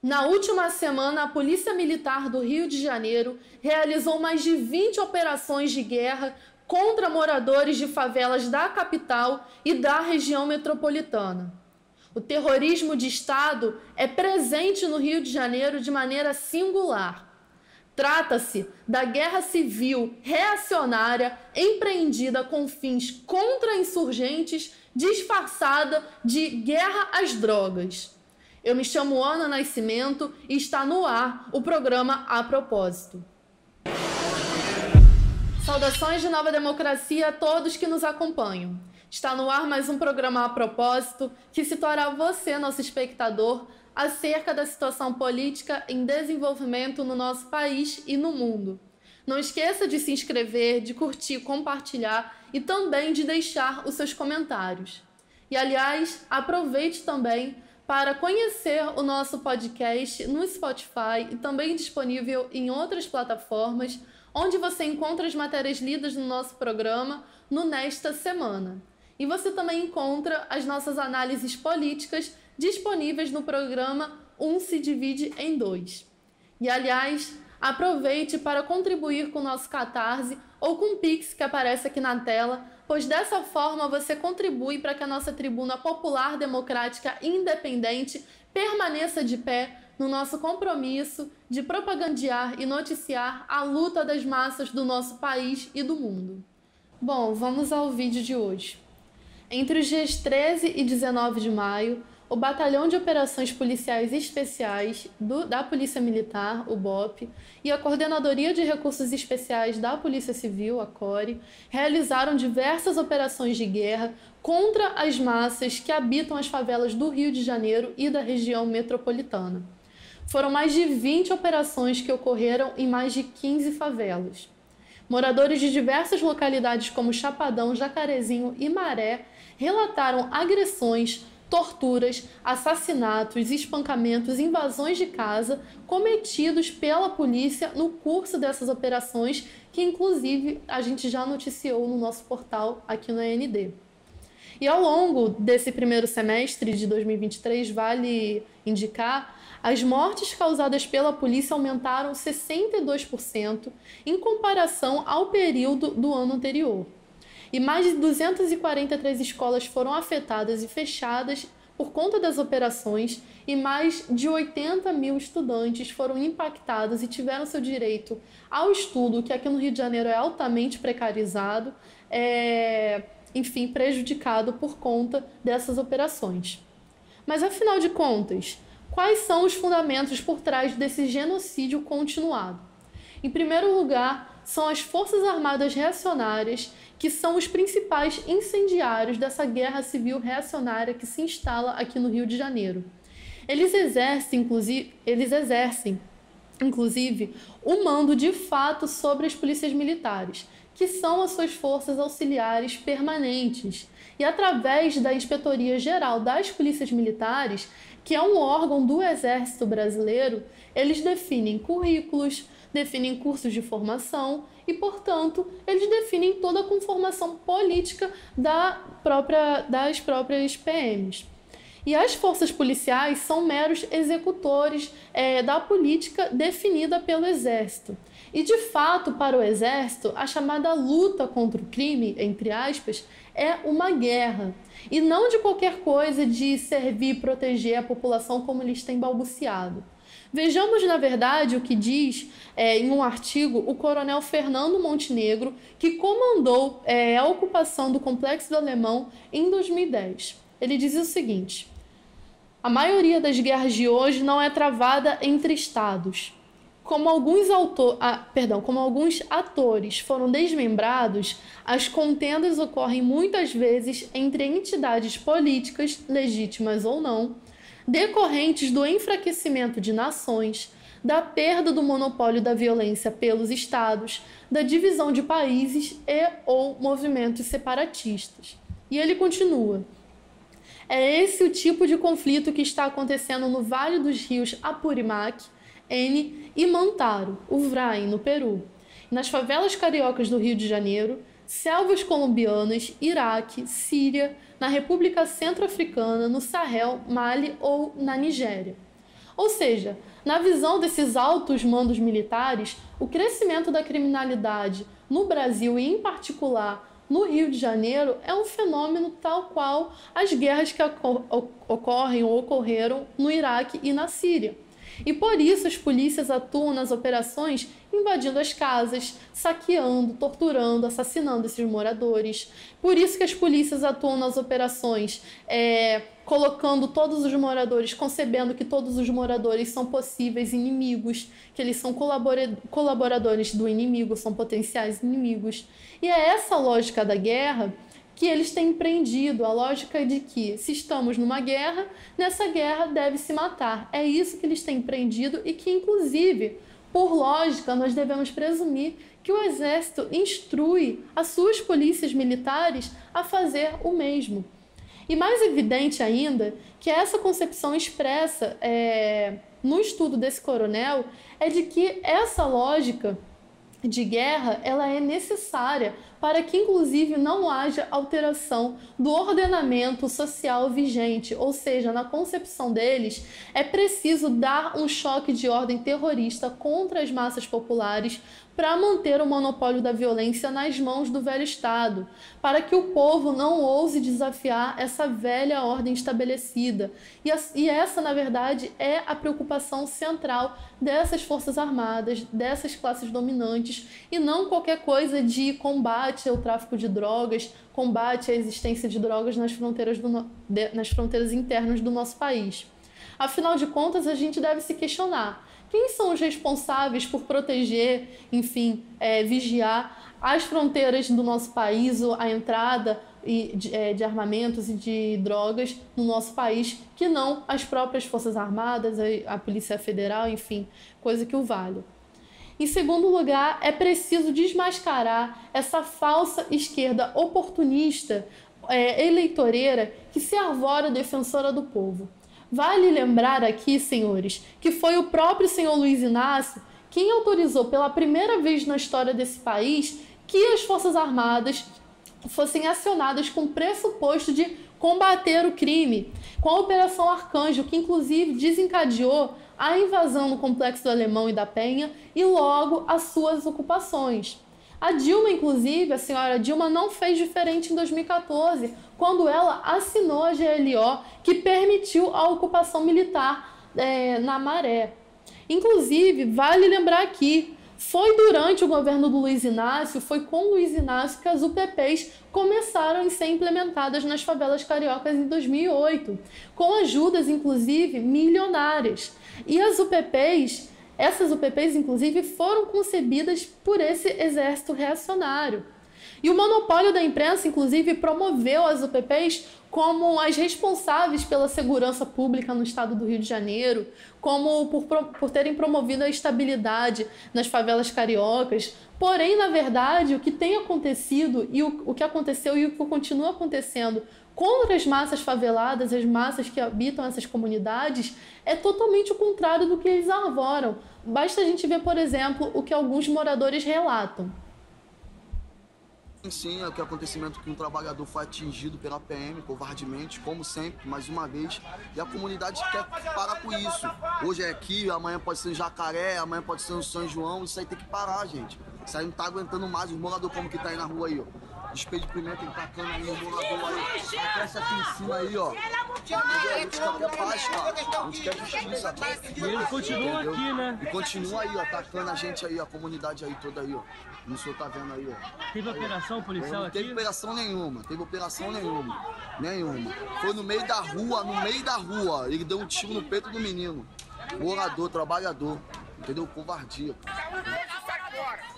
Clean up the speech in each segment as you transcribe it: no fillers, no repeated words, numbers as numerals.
Na última semana, a Polícia Militar do Rio de Janeiro realizou mais de 20 operações de guerra contra moradores de favelas da capital e da região metropolitana. O terrorismo de Estado é presente no Rio de Janeiro de maneira singular. Trata-se da guerra civil reacionária empreendida com fins contra-insurgentes, disfarçada de guerra às drogas. Eu me chamo Ana Nascimento e está no ar o programa A Propósito. Saudações de Nova Democracia a todos que nos acompanham. Está no ar mais um programa A Propósito que situará você, nosso espectador, acerca da situação política em desenvolvimento no nosso país e no mundo. Não esqueça de se inscrever, de curtir, compartilhar e também de deixar os seus comentários. E, aliás, aproveite também para conhecer o nosso podcast no Spotify e também disponível em outras plataformas, onde você encontra as matérias lidas no nosso programa no Nesta Semana. E você também encontra as nossas análises políticas disponíveis no programa Um se Divide em Dois. E, aliás, aproveite para contribuir com o nosso Catarse ou com o Pix que aparece aqui na tela, pois dessa forma você contribui para que a nossa tribuna popular, democrática e independente permaneça de pé no nosso compromisso de propagandear e noticiar a luta das massas do nosso país e do mundo. Bom, vamos ao vídeo de hoje. Entre os dias 13 e 19 de maio, o Batalhão de Operações Policiais Especiais da Polícia Militar, o BOP, e a Coordenadoria de Recursos Especiais da Polícia Civil, a CORE, realizaram diversas operações de guerra contra as massas que habitam as favelas do Rio de Janeiro e da região metropolitana. Foram mais de 20 operações que ocorreram em mais de 15 favelas. Moradores de diversas localidades como Chapadão, Jacarezinho e Maré relataram agressões, torturas, assassinatos, espancamentos, invasões de casa cometidos pela polícia no curso dessas operações, que inclusive a gente já noticiou no nosso portal aqui no AND. E ao longo desse primeiro semestre de 2023, vale indicar, as mortes causadas pela polícia aumentaram 62% em comparação ao período do ano anterior. E mais de 243 escolas foram afetadas e fechadas por conta das operações e mais de 80 mil estudantes foram impactados e tiveram seu direito ao estudo, que aqui no Rio de Janeiro é altamente precarizado, prejudicado por conta dessas operações. Mas, afinal de contas, quais são os fundamentos por trás desse genocídio continuado? Em primeiro lugar, são as Forças Armadas Reacionárias, que são os principais incendiários dessa guerra civil reacionária que se instala aqui no Rio de Janeiro. Eles exercem, inclusive, o mando de fato sobre as polícias militares, que são as suas forças auxiliares permanentes. E através da Inspetoria Geral das Polícias Militares, que é um órgão do Exército Brasileiro, eles definem currículos, definem cursos de formação e, portanto, eles definem toda a conformação política das próprias PMs. E as forças policiais são meros executores da política definida pelo Exército. E, de fato, para o Exército, a chamada luta contra o crime, entre aspas, é uma guerra. E não de qualquer coisa de servir e proteger a população como eles têm balbuciado. Vejamos, na verdade, o que diz em um artigo o coronel Fernando Montenegro, que comandou a ocupação do Complexo do Alemão em 2010. Ele diz o seguinte: a maioria das guerras de hoje não é travada entre estados. Como alguns atores foram desmembrados, as contendas ocorrem muitas vezes entre entidades políticas, legítimas ou não, decorrentes do enfraquecimento de nações, da perda do monopólio da violência pelos estados, da divisão de países ou movimentos separatistas. E ele continua: é esse o tipo de conflito que está acontecendo no Vale dos Rios Apurimac, N e Mantaro, Uvraim, no Peru, nas favelas cariocas do Rio de Janeiro, selvas colombianas, Iraque, Síria, na República Centro-Africana, no Sahel, Mali ou na Nigéria. Ou seja, na visão desses altos mandos militares, o crescimento da criminalidade no Brasil e, em particular, no Rio de Janeiro é um fenômeno tal qual as guerras que ocorrem ou ocorreram no Iraque e na Síria. E por isso as polícias atuam nas operações invadindo as casas, saqueando, torturando, assassinando esses moradores. Por isso que as polícias atuam nas operações colocando todos os moradores, concebendo que todos os moradores são possíveis inimigos, que eles são colaboradores do inimigo, são potenciais inimigos. E é essa lógica da guerra que eles têm empreendido, a lógica de que, se estamos numa guerra, nessa guerra deve se matar. É isso que eles têm empreendido e que, inclusive, por lógica, nós devemos presumir que o Exército instrui as suas polícias militares a fazer o mesmo. E mais evidente ainda que essa concepção expressa no estudo desse coronel é de que essa lógica de guerra ela é necessária para que, inclusive, não haja alteração do ordenamento social vigente, ou seja, na concepção deles, é preciso dar um choque de ordem terrorista contra as massas populares para manter o monopólio da violência nas mãos do velho Estado, para que o povo não ouse desafiar essa velha ordem estabelecida. E essa, na verdade, é a preocupação central dessas forças armadas, dessas classes dominantes, e não qualquer coisa de combate ao tráfico de drogas, combate à existência de drogas nas fronteiras internas do nosso país. Afinal de contas, a gente deve se questionar: quem são os responsáveis por proteger, enfim, vigiar as fronteiras do nosso país, a entrada de armamentos e de drogas no nosso país, que não as próprias Forças Armadas, a Polícia Federal, enfim, coisa que o valha. Em segundo lugar, é preciso desmascarar essa falsa esquerda oportunista, eleitoreira, que se arvora defensora do povo. Vale lembrar aqui, senhores, que foi o próprio senhor Luiz Inácio quem autorizou pela primeira vez na história desse país que as Forças Armadas fossem acionadas com o pressuposto de combater o crime, com a Operação Arcanjo, que inclusive desencadeou a invasão no Complexo do Alemão e da Penha e logo as suas ocupações. A Dilma, inclusive, a senhora Dilma, não fez diferente em 2014, quando ela assinou a GLO, que permitiu a ocupação militar na Maré. Inclusive, vale lembrar aqui, foi durante o governo do Luiz Inácio, foi com o Luiz Inácio que as UPPs começaram a ser implementadas nas favelas cariocas em 2008, com ajudas, inclusive, milionárias. E essas UPPs, inclusive, foram concebidas por esse exército reacionário. E o monopólio da imprensa, inclusive, promoveu as UPPs como as responsáveis pela segurança pública no estado do Rio de Janeiro, como por terem promovido a estabilidade nas favelas cariocas. Porém, na verdade, o que tem acontecido e o que aconteceu e o que continua acontecendo contra as massas faveladas, as massas que habitam essas comunidades, é totalmente o contrário do que eles arvoram. Basta a gente ver, por exemplo, o que alguns moradores relatam. Sim, é o que acontecimento que um trabalhador foi atingido pela PM, covardemente, como sempre, mais uma vez, e a comunidade quer parar com isso. Hoje é aqui, amanhã pode ser em Jacaré, amanhã pode ser no São João, isso aí tem que parar, gente. Isso aí não tá aguentando mais, os moradores como que tá aí na rua aí, ó. Despejo de pimenta, ele tacando aí, o morador aí, cresce aqui em cima aí, ó. A gente quer paz, cara, a gente quer justiça. E eles continuam aqui, né? E continua aí, ó, atacando a gente aí, a comunidade aí toda aí, ó. O senhor tá vendo aí, ó. Teve operação policial aqui? Não teve operação nenhuma, nenhuma. Foi no meio da rua, ele deu um tiro no peito do menino. Morador, trabalhador, entendeu? Covardia.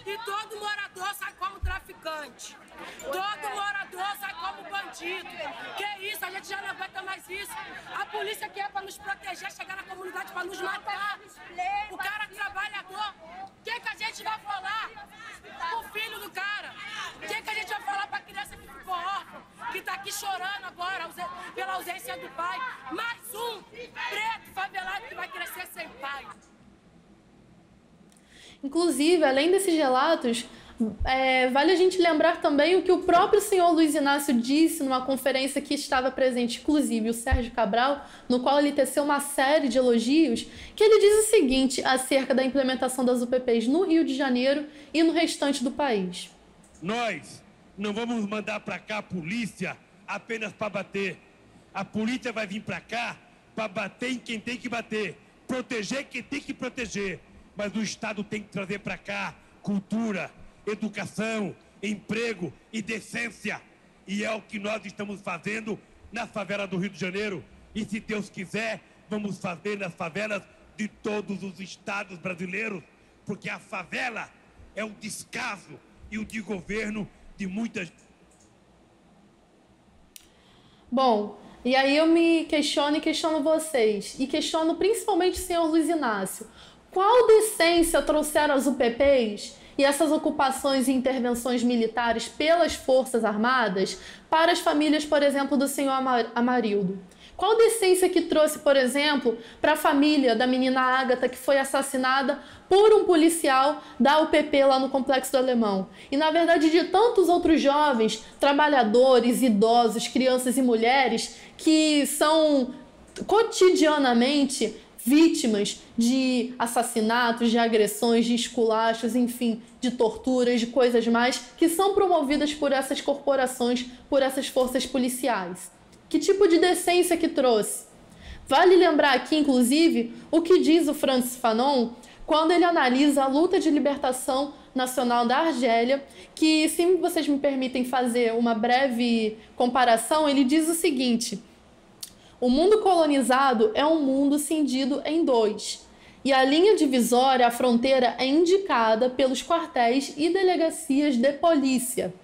E todo morador sai como traficante. Todo morador sai como bandido. Que isso? A gente já não aguenta mais isso. A polícia que é pra nos proteger, chegar na comunidade pra nos matar. O cara trabalhador. O que a gente vai falar pro filho do cara? O que a gente vai falar pra criança que ficou órfã, que tá aqui chorando agora pela ausência do pai? Mais um preto favelado que vai crescer sem pai. Inclusive, além desses relatos, Vale a gente lembrar também o que o próprio senhor Luiz Inácio disse numa conferência que estava presente, inclusive, o Sérgio Cabral, no qual ele teceu uma série de elogios, que ele diz o seguinte acerca da implementação das UPPs no Rio de Janeiro e no restante do país. Nós não vamos mandar para cá a polícia apenas para bater. A polícia vai vir para cá para bater em quem tem que bater, proteger quem tem que proteger. Mas o Estado tem que trazer para cá cultura, educação, emprego e decência. E é o que nós estamos fazendo na favela do Rio de Janeiro. E se Deus quiser, vamos fazer nas favelas de todos os estados brasileiros, porque a favela é o descaso e o desgoverno de muitas... Bom, e aí eu me questiono e questiono vocês, e questiono principalmente o senhor Luiz Inácio. Qual decência trouxeram as UPPs e essas ocupações e intervenções militares pelas Forças Armadas para as famílias, por exemplo, do senhor Amarildo? Qual decência que trouxe, por exemplo, para a família da menina Ágata, que foi assassinada por um policial da UPP lá no Complexo do Alemão? E, na verdade, de tantos outros jovens, trabalhadores, idosos, crianças e mulheres que são cotidianamente vítimas de assassinatos, de agressões, de esculachos, enfim, de torturas, de coisas mais, que são promovidas por essas corporações, por essas forças policiais. Que tipo de decência que trouxe? Vale lembrar aqui, inclusive, o que diz o Frantz Fanon quando ele analisa a luta de libertação nacional da Argélia, que, se vocês me permitem fazer uma breve comparação, ele diz o seguinte: o mundo colonizado é um mundo cindido em dois, e a linha divisória, a fronteira, é indicada pelos quartéis e delegacias de polícia.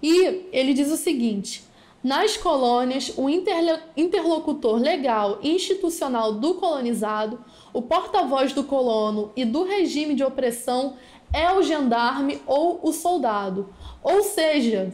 E ele diz o seguinte: nas colônias, o interlocutor legal e institucional do colonizado, o porta-voz do colono e do regime de opressão é o gendarme ou o soldado. Ou seja,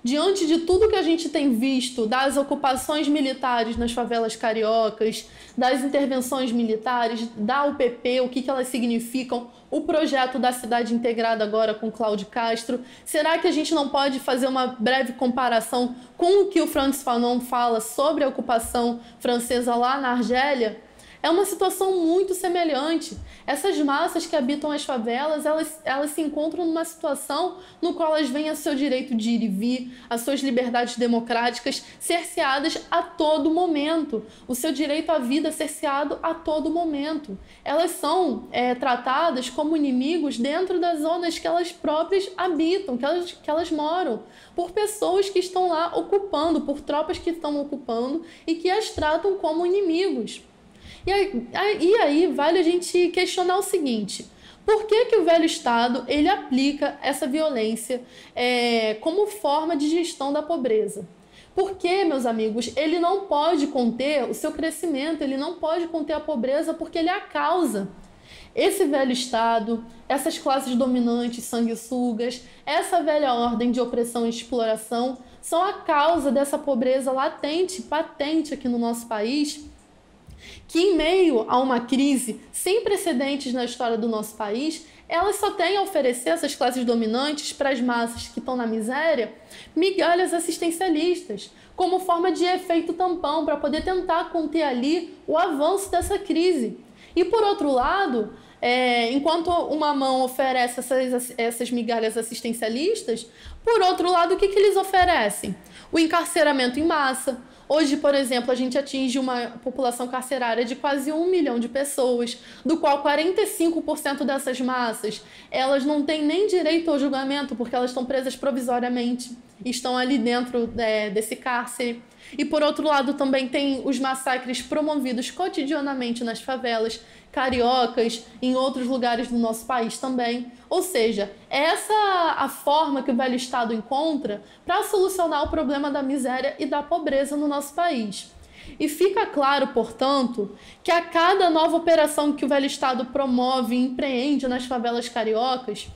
diante de tudo que a gente tem visto das ocupações militares nas favelas cariocas, das intervenções militares, da UPP, o que elas significam, o projeto da cidade integrada agora com Cláudio Castro, será que a gente não pode fazer uma breve comparação com o que o Frantz Fanon fala sobre a ocupação francesa lá na Argélia? É uma situação muito semelhante. Essas massas que habitam as favelas, elas se encontram numa situação no qual elas veem a seu direito de ir e vir, as suas liberdades democráticas cerceadas a todo momento, o seu direito à vida cerceado a todo momento. Elas são tratadas como inimigos dentro das zonas que elas próprias habitam, que elas moram, por pessoas que estão lá ocupando, por tropas que estão ocupando e que as tratam como inimigos. E aí vale a gente questionar o seguinte: por que o velho Estado ele aplica essa violência como forma de gestão da pobreza? Porque, meus amigos, ele não pode conter o seu crescimento, ele não pode conter a pobreza porque ele é a causa. Esse velho Estado, essas classes dominantes, sanguessugas, essa velha ordem de opressão e exploração são a causa dessa pobreza latente, patente aqui no nosso país, que em meio a uma crise sem precedentes na história do nosso país, elas só têm a oferecer, essas classes dominantes, para as massas que estão na miséria, migalhas assistencialistas, como forma de efeito tampão, para poder tentar conter ali o avanço dessa crise. E por outro lado, enquanto uma mão oferece essas migalhas assistencialistas, por outro lado, o que eles oferecem? O encarceramento em massa. Hoje, por exemplo, a gente atinge uma população carcerária de quase 1 milhão de pessoas, do qual 45% dessas massas, elas não têm nem direito ao julgamento, porque elas estão presas provisoriamente, estão ali dentro desse cárcere. E, por outro lado, também tem os massacres promovidos cotidianamente nas favelas cariocas, em outros lugares do nosso país também. Ou seja, essa é a forma que o velho Estado encontra para solucionar o problema da miséria e da pobreza no nosso país. E fica claro, portanto, que a cada nova operação que o velho Estado promove e empreende nas favelas cariocas,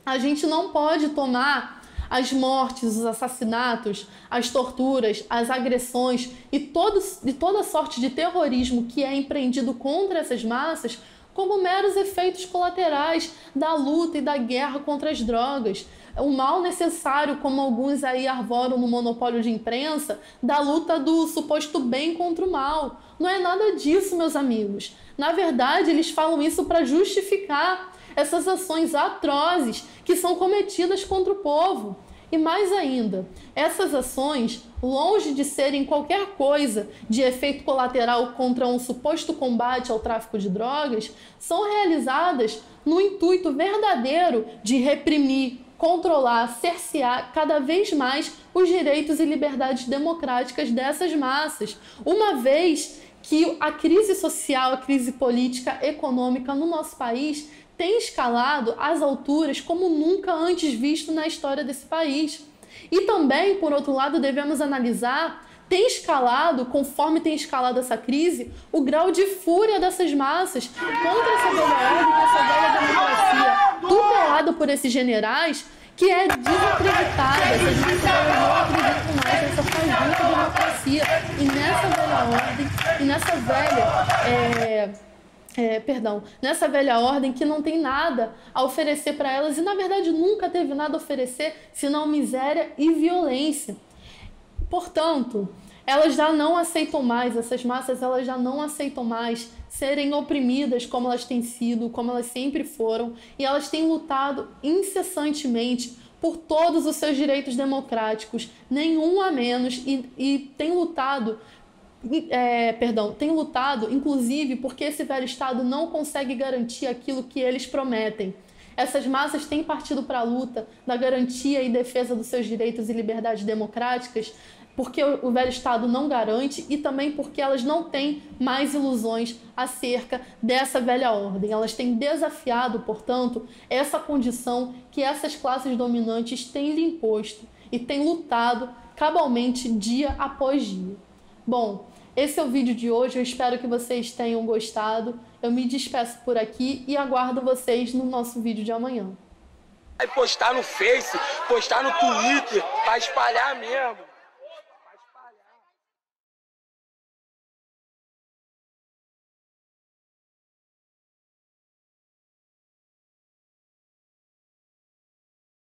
a gente não pode tomar as mortes, os assassinatos, as torturas, as agressões e toda sorte de terrorismo que é empreendido contra essas massas como meros efeitos colaterais da luta e da guerra contra as drogas. O mal necessário, como alguns aí arvoram no monopólio de imprensa, da luta do suposto bem contra o mal. Não é nada disso, meus amigos. Na verdade, eles falam isso para justificar essas ações atrozes que são cometidas contra o povo. E mais ainda, essas ações, longe de serem qualquer coisa de efeito colateral contra um suposto combate ao tráfico de drogas, são realizadas no intuito verdadeiro de reprimir, controlar, cercear cada vez mais os direitos e liberdades democráticas dessas massas, uma vez que a crise social, a crise política, econômica no nosso país tem escalado às alturas como nunca antes visto na história desse país. E também, por outro lado, devemos analisar, tem escalado, conforme tem escalado essa crise, o grau de fúria dessas massas contra essa velha ordem, essa velha democracia, tutelada por esses generais, que é desacreditada. Essas massas não acreditam mais nessa fajuta democracia e nessa velha ordem, e nessa nessa velha ordem que não tem nada a oferecer para elas e, na verdade, nunca teve nada a oferecer senão miséria e violência. Portanto, elas já não aceitam mais, essas massas elas já não aceitam mais serem oprimidas como elas têm sido, como elas sempre foram, e elas têm lutado incessantemente por todos os seus direitos democráticos, nenhum a menos, e têm lutado inclusive porque esse velho Estado não consegue garantir aquilo que eles prometem. Essas massas têm partido para a luta da garantia e defesa dos seus direitos e liberdades democráticas porque o velho Estado não garante e também porque elas não têm mais ilusões acerca dessa velha ordem. Elas têm desafiado, portanto, essa condição que essas classes dominantes têm lhe imposto e têm lutado cabalmente dia após dia. Bom, esse é o vídeo de hoje, eu espero que vocês tenham gostado. Eu me despeço por aqui e aguardo vocês no nosso vídeo de amanhã. Vai postar no Face, postar no Twitter, pra espalhar mesmo.